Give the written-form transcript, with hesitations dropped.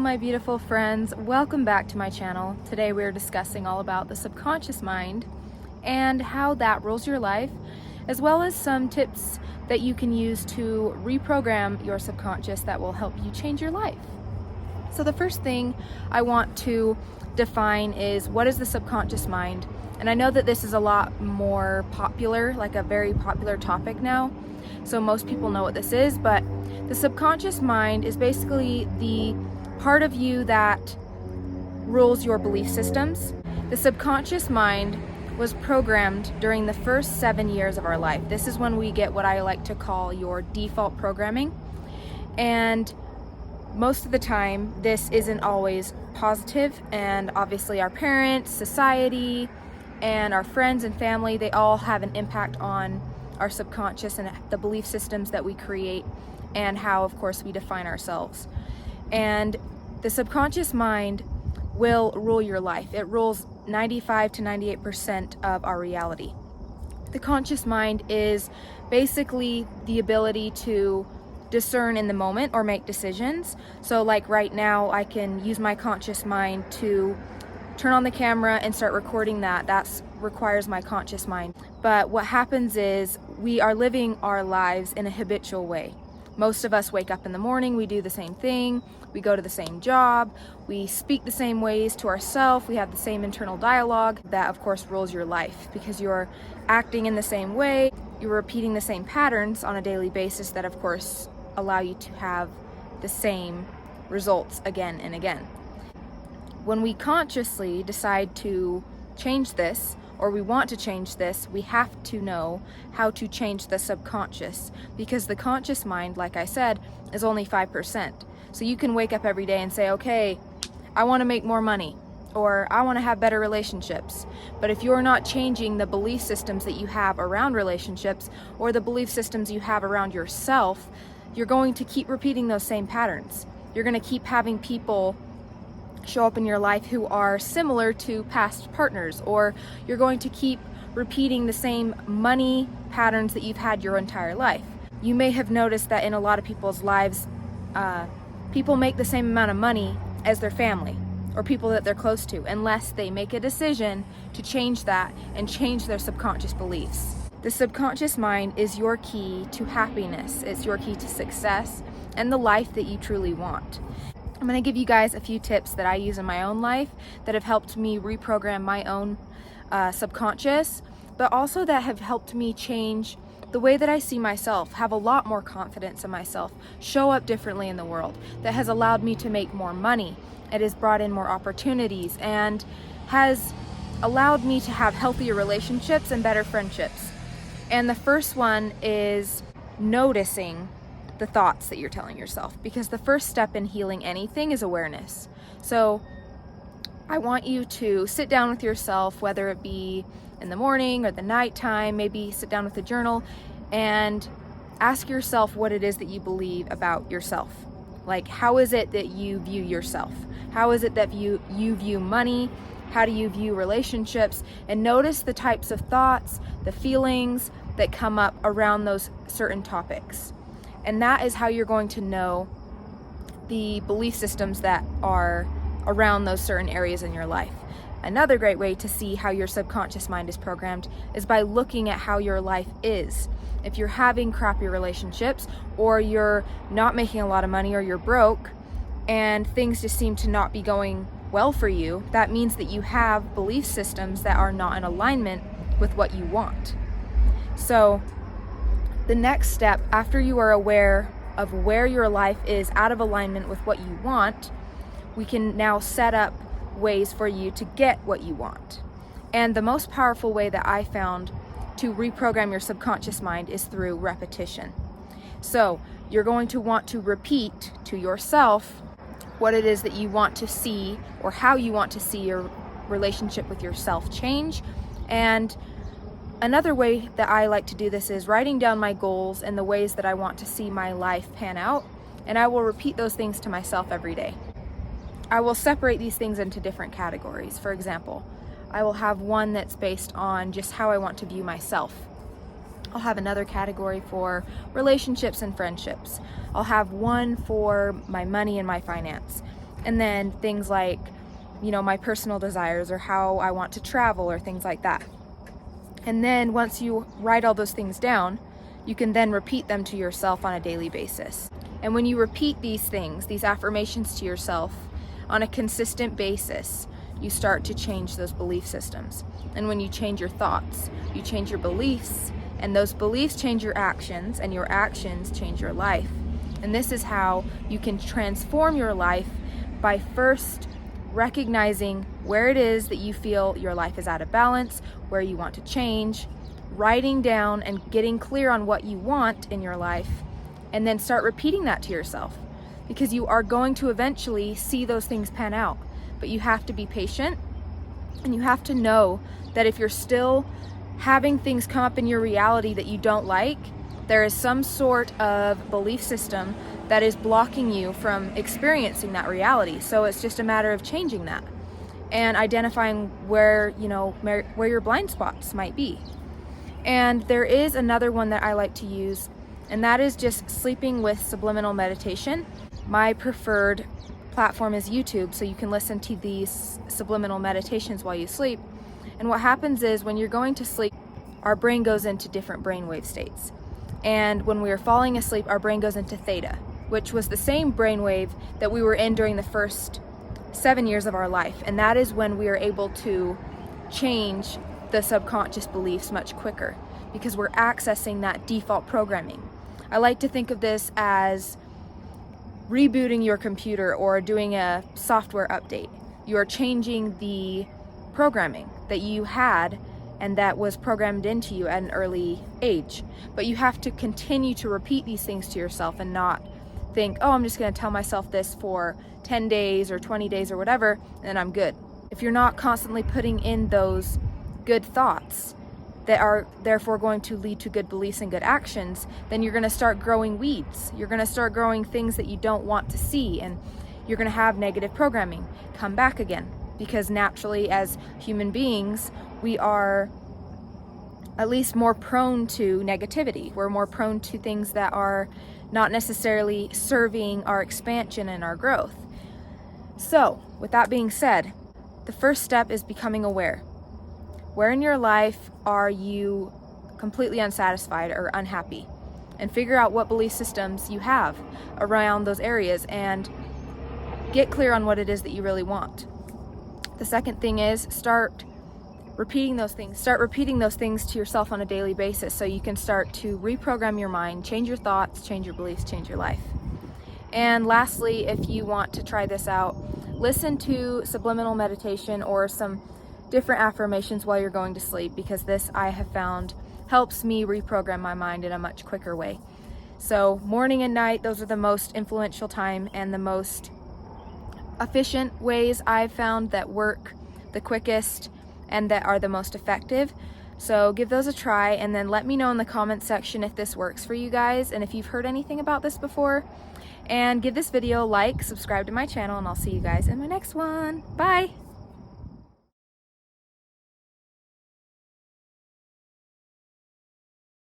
my beautiful friends, welcome back to my channel. Today we're discussing all about the subconscious mind and how that rules your life, as well as some tips that you can use to reprogram your subconscious that will help you change your life. So the first thing I want to define is, what is the subconscious mind? And I know that this is a lot more popular, like a very popular topic now, so most people know what this is, but the subconscious mind is basically the part of you that rules your belief systems. The subconscious mind was programmed during the first 7 years of our life. This is when we get what I like to call your default programming. And most of the time, this isn't always positive, and obviously our parents, society, and our friends and family, they all have an impact on our subconscious and the belief systems that we create and how, of course, we define ourselves. And the subconscious mind will rule your life. It rules 95 to 98% of our reality. The conscious mind is basically the ability to discern in the moment or make decisions. So like right now, I can use my conscious mind to turn on the camera and start recording that. That requires my conscious mind. But what happens is we are living our lives in a habitual way. Most of us wake up in the morning, we do the same thing, we go to the same job, we speak the same ways to ourselves, we have the same internal dialogue. That of course rules your life because you're acting in the same way, you're repeating the same patterns on a daily basis that of course allow you to have the same results again and again. When we consciously decide to change this, or we want to change this, we have to know how to change the subconscious, because the conscious mind, like I said, is only 5%. So you can wake up every day and say, okay, I want to make more money, or I want to have better relationships. But if you're not changing the belief systems that you have around relationships, or the belief systems you have around yourself, you're going to keep repeating those same patterns. You're going to keep having people show up in your life who are similar to past partners, or you're going to keep repeating the same money patterns that you've had your entire life. You may have noticed that in a lot of people's lives, people make the same amount of money as their family or people that they're close to, unless they make a decision to change that and change their subconscious beliefs. The subconscious mind is your key to happiness. It's your key to success and the life that you truly want. I'm going to give you guys a few tips that I use in my own life that have helped me reprogram my own subconscious, but also that have helped me change the way that I see myself, have a lot more confidence in myself, show up differently in the world, that has allowed me to make more money. It has brought in more opportunities and has allowed me to have healthier relationships and better friendships. And the first one is noticing the thoughts that you're telling yourself, because the first step in healing anything is awareness. So I want you to sit down with yourself, whether it be in the morning or the nighttime, maybe sit down with a journal and ask yourself what it is that you believe about yourself. Like, how is it that you view yourself? How is it that you view money? How do you view relationships? And notice the types of thoughts, the feelings that come up around those certain topics. And that is how you're going to know the belief systems that are around those certain areas in your life. Another great way to see how your subconscious mind is programmed is by looking at how your life is. If you're having crappy relationships, or you're not making a lot of money, or you're broke, and things just seem to not be going well for you, that means that you have belief systems that are not in alignment with what you want. So the next step, after you are aware of where your life is out of alignment with what you want, we can now set up ways for you to get what you want. And the most powerful way that I found to reprogram your subconscious mind is through repetition. So you're going to want to repeat to yourself what it is that you want to see, or how you want to see your relationship with yourself change. And another way that I like to do this is writing down my goals and the ways that I want to see my life pan out, and I will repeat those things to myself every day. I will separate these things into different categories. For example, I will have one that's based on just how I want to view myself. I'll have another category for relationships and friendships. I'll have one for my money and my finance. And then things like, my personal desires or how I want to travel or things like that. And then once you write all those things down, you can then repeat them to yourself on a daily basis. And when you repeat these things, these affirmations to yourself on a consistent basis, you start to change those belief systems. And when you change your thoughts, you change your beliefs, and those beliefs change your actions, and your actions change your life. And this is how you can transform your life, by first recognizing where it is that you feel your life is out of balance, where you want to change, writing down and getting clear on what you want in your life, and then start repeating that to yourself, because you are going to eventually see those things pan out. But you have to be patient, and you have to know that if you're still having things come up in your reality that you don't like, there is some sort of belief system that is blocking you from experiencing that reality. So it's just a matter of changing that and identifying where your blind spots might be. And there is another one that I like to use, and that is just sleeping with subliminal meditation. My preferred platform is YouTube, so you can listen to these subliminal meditations while you sleep. And what happens is, when you're going to sleep, our brain goes into different brainwave states. And when we are falling asleep, our brain goes into theta, which was the same brainwave that we were in during the first 7 years of our life. And that is when we are able to change the subconscious beliefs much quicker, because we're accessing that default programming. I like to think of this as rebooting your computer or doing a software update. You are changing the programming that you had and that was programmed into you at an early age. But you have to continue to repeat these things to yourself and not think, oh, I'm just going to tell myself this for 10 days or 20 days or whatever, and I'm good. If you're not constantly putting in those good thoughts that are therefore going to lead to good beliefs and good actions, then you're going to start growing weeds. You're going to start growing things that you don't want to see, and you're going to have negative programming come back again. Because naturally, as human beings, we are at least more prone to negativity. We're more prone to things that are not necessarily serving our expansion and our growth. So, with that being said, the first step is becoming aware. Where in your life are you completely unsatisfied or unhappy? And figure out what belief systems you have around those areas and get clear on what it is that you really want. The second thing is start repeating those things. Start repeating those things to yourself on a daily basis, so you can start to reprogram your mind, change your thoughts, change your beliefs, change your life. And lastly, if you want to try this out, listen to subliminal meditation or some different affirmations while you're going to sleep, because this, I have found, helps me reprogram my mind in a much quicker way. So morning and night, those are the most influential time and the most efficient ways I've found that work the quickest and that are the most effective. So give those a try, and then let me know in the comments section if this works for you guys and if you've heard anything about this before. And give this video a like, subscribe to my channel, and I'll see you guys in my next one. Bye!